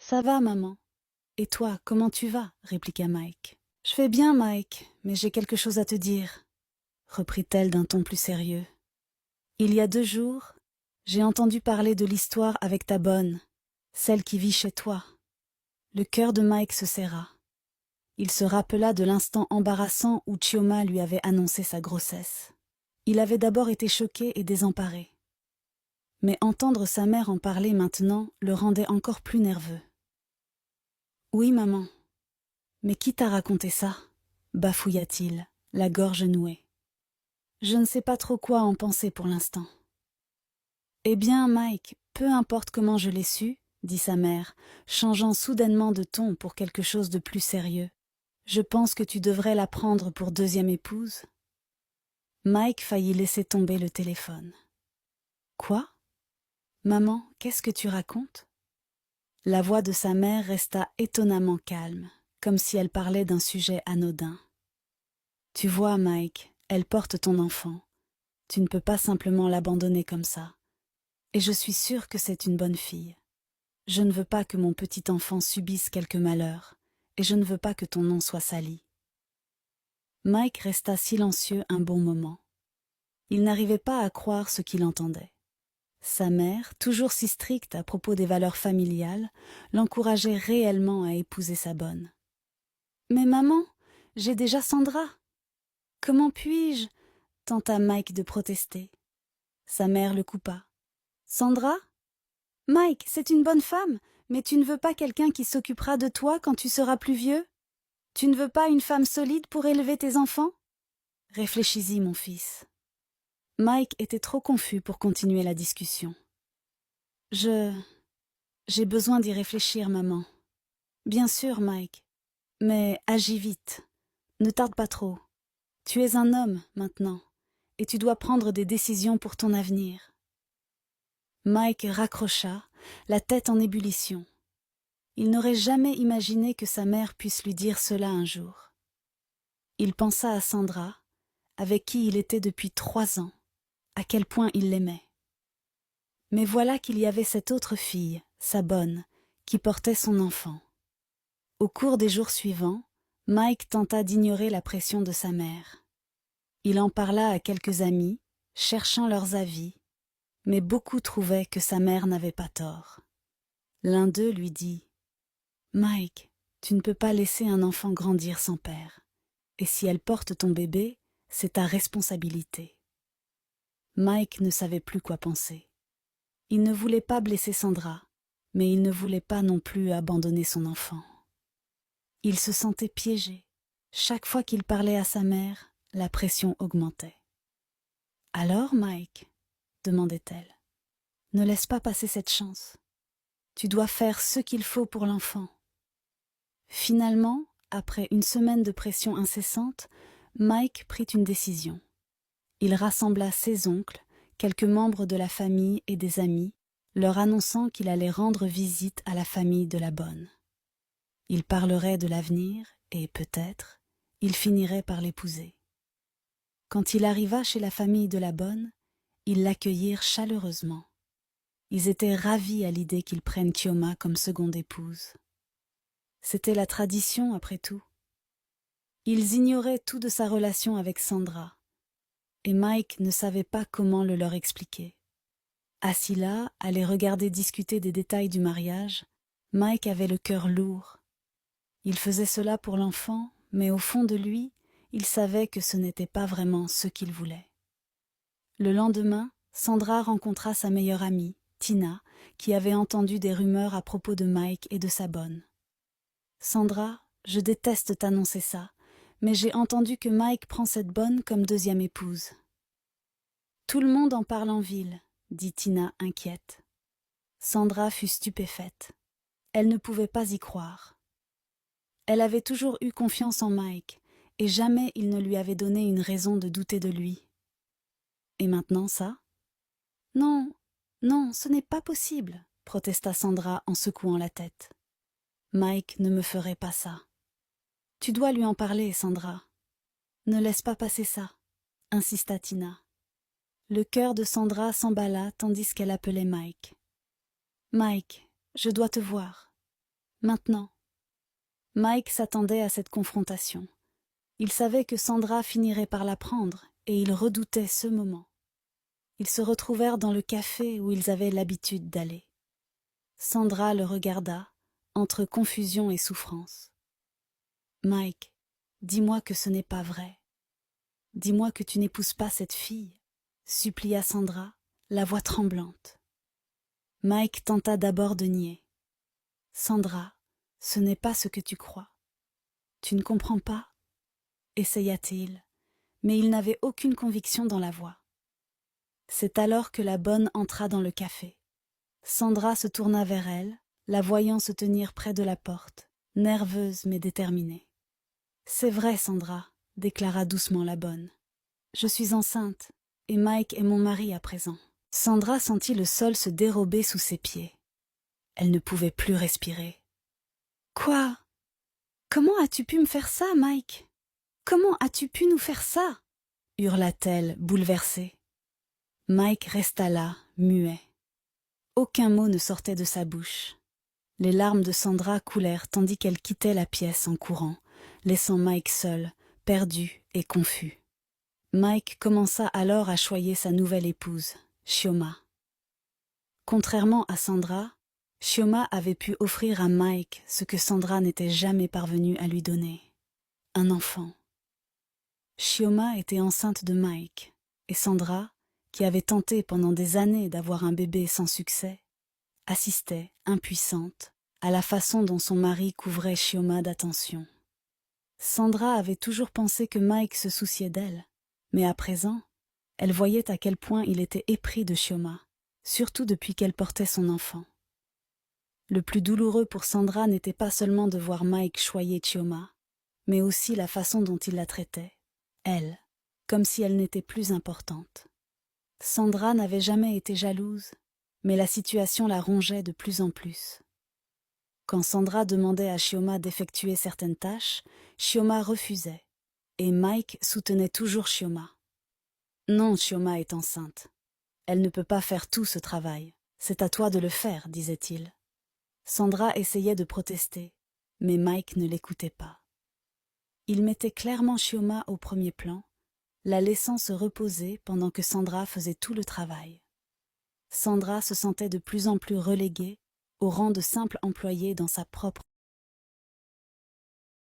Ça va, maman. Et toi, comment tu vas? Répliqua Mike. Je vais bien, Mike, mais j'ai quelque chose à te dire, reprit-elle d'un ton plus sérieux. Il y a 2 jours, j'ai entendu parler de l'histoire avec ta bonne, celle qui vit chez toi. Le cœur de Mike se serra. Il se rappela de l'instant embarrassant où Chioma lui avait annoncé sa grossesse. Il avait d'abord été choqué et désemparé. Mais entendre sa mère en parler maintenant le rendait encore plus nerveux. « Oui, maman. Mais qui t'a raconté ça ?» bafouilla-t-il, la gorge nouée. « Je ne sais pas trop quoi en penser pour l'instant. » « Eh bien, Mike, peu importe comment je l'ai su, » dit sa mère, changeant soudainement de ton pour quelque chose de plus sérieux. « Je pense que tu devrais la prendre pour deuxième épouse. » Mike faillit laisser tomber le téléphone. « Quoi? Maman, qu'est-ce que tu racontes ?» La voix de sa mère resta étonnamment calme, comme si elle parlait d'un sujet anodin. « Tu vois, Mike, elle porte ton enfant. Tu ne peux pas simplement l'abandonner comme ça. Et je suis sûre que c'est une bonne fille. Je ne veux pas que mon petit enfant subisse quelque malheur, et je ne veux pas que ton nom soit sali. » Mike resta silencieux un bon moment. Il n'arrivait pas à croire ce qu'il entendait. Sa mère, toujours si stricte à propos des valeurs familiales, l'encourageait réellement à épouser sa bonne. « Mais maman, j'ai déjà Sandra. Comment puis-je » tenta Mike de protester. Sa mère le coupa. « Sandra ? Mike, c'est une bonne femme, mais tu ne veux pas quelqu'un qui s'occupera de toi quand tu seras plus vieux? Tu ne veux pas une femme solide pour élever tes enfants? Réfléchis-y, mon fils. » Mike était trop confus pour continuer la discussion. « J'ai besoin d'y réfléchir, maman. » « Bien sûr, Mike. Mais agis vite. Ne tarde pas trop. Tu es un homme, maintenant, et tu dois prendre des décisions pour ton avenir. » Mike raccrocha, la tête en ébullition. Il n'aurait jamais imaginé que sa mère puisse lui dire cela un jour. Il pensa à Sandra, avec qui il était depuis 3 ans, à quel point il l'aimait. Mais voilà qu'il y avait cette autre fille, sa bonne, qui portait son enfant. Au cours des jours suivants, Mike tenta d'ignorer la pression de sa mère. Il en parla à quelques amis, cherchant leurs avis, mais beaucoup trouvaient que sa mère n'avait pas tort. L'un d'eux lui dit « Mike, tu ne peux pas laisser un enfant grandir sans père. Et si elle porte ton bébé, c'est ta responsabilité. » Mike ne savait plus quoi penser. Il ne voulait pas blesser Sandra, mais il ne voulait pas non plus abandonner son enfant. Il se sentait piégé. Chaque fois qu'il parlait à sa mère, la pression augmentait. « Alors, Mike ?» demandait-elle. « Ne laisse pas passer cette chance. Tu dois faire ce qu'il faut pour l'enfant. » Finalement, après une semaine de pression incessante, Mike prit une décision. Il rassembla ses oncles, quelques membres de la famille et des amis, leur annonçant qu'il allait rendre visite à la famille de la bonne. Il parlerait de l'avenir et, peut-être, il finirait par l'épouser. Quand il arriva chez la famille de la bonne, ils l'accueillirent chaleureusement. Ils étaient ravis à l'idée qu'il prenne Chioma comme seconde épouse. C'était la tradition, après tout. Ils ignoraient tout de sa relation avec Sandra, et Mike ne savait pas comment le leur expliquer. Assis là, à les regarder discuter des détails du mariage, Mike avait le cœur lourd. Il faisait cela pour l'enfant, mais au fond de lui, il savait que ce n'était pas vraiment ce qu'il voulait. Le lendemain, Sandra rencontra sa meilleure amie, Tina, qui avait entendu des rumeurs à propos de Mike et de sa bonne. « Sandra, je déteste t'annoncer ça, mais j'ai entendu que Mike prend cette bonne comme deuxième épouse. »« Tout le monde en parle en ville, » dit Tina inquiète. Sandra fut stupéfaite. Elle ne pouvait pas y croire. Elle avait toujours eu confiance en Mike, et jamais il ne lui avait donné une raison de douter de lui. Et maintenant ça ? « Non, non, ce n'est pas possible, » protesta Sandra en secouant la tête. « Mike ne me ferait pas ça. »« Tu dois lui en parler, Sandra. »« Ne laisse pas passer ça, » insista Tina. Le cœur de Sandra s'emballa tandis qu'elle appelait Mike. « Mike, je dois te voir. » Maintenant. Mike s'attendait à cette confrontation. Il savait que Sandra finirait par l'apprendre et il redoutait ce moment. Ils se retrouvèrent dans le café où ils avaient l'habitude d'aller. Sandra le regarda, entre confusion et souffrance. « Mike, dis-moi que ce n'est pas vrai. Dis-moi que tu n'épouses pas cette fille, » supplia Sandra, la voix tremblante. Mike tenta d'abord de nier. « Sandra, ce n'est pas ce que tu crois. Tu ne comprends pas ?» essaya-t-il, mais il n'avait aucune conviction dans la voix. C'est alors que la bonne entra dans le café. Sandra se tourna vers elle, la voyant se tenir près de la porte, nerveuse mais déterminée. « C'est vrai, Sandra, » déclara doucement la bonne. « Je suis enceinte, et Mike est mon mari à présent. » Sandra sentit le sol se dérober sous ses pieds. Elle ne pouvait plus respirer. « Quoi? Comment as-tu pu me faire ça, Mike? Comment as-tu pu nous faire ça? » hurla-t-elle, bouleversée. Mike resta là, muet. Aucun mot ne sortait de sa bouche. Les larmes de Sandra coulèrent tandis qu'elle quittait la pièce en courant, laissant Mike seul, perdu et confus. Mike commença alors à choyer sa nouvelle épouse, Chioma. Contrairement à Sandra, Chioma avait pu offrir à Mike ce que Sandra n'était jamais parvenue à lui donner, un enfant. Chioma était enceinte de Mike, et Sandra, qui avait tenté pendant des années d'avoir un bébé sans succès, assistait, impuissante, à la façon dont son mari couvrait Chioma d'attention. Sandra avait toujours pensé que Mike se souciait d'elle, mais à présent, elle voyait à quel point il était épris de Chioma, surtout depuis qu'elle portait son enfant. Le plus douloureux pour Sandra n'était pas seulement de voir Mike choyer Chioma, mais aussi la façon dont il la traitait, elle, comme si elle n'était plus importante. Sandra n'avait jamais été jalouse, mais la situation la rongeait de plus en plus. Quand Sandra demandait à Chioma d'effectuer certaines tâches, Chioma refusait, et Mike soutenait toujours Chioma. « Non, Chioma est enceinte. Elle ne peut pas faire tout ce travail. C'est à toi de le faire, disait-il. Sandra essayait de protester, mais Mike ne l'écoutait pas. Il mettait clairement Chioma au premier plan, la laissant se reposer pendant que Sandra faisait tout le travail. Sandra se sentait de plus en plus reléguée au rang de simple employée dans sa propre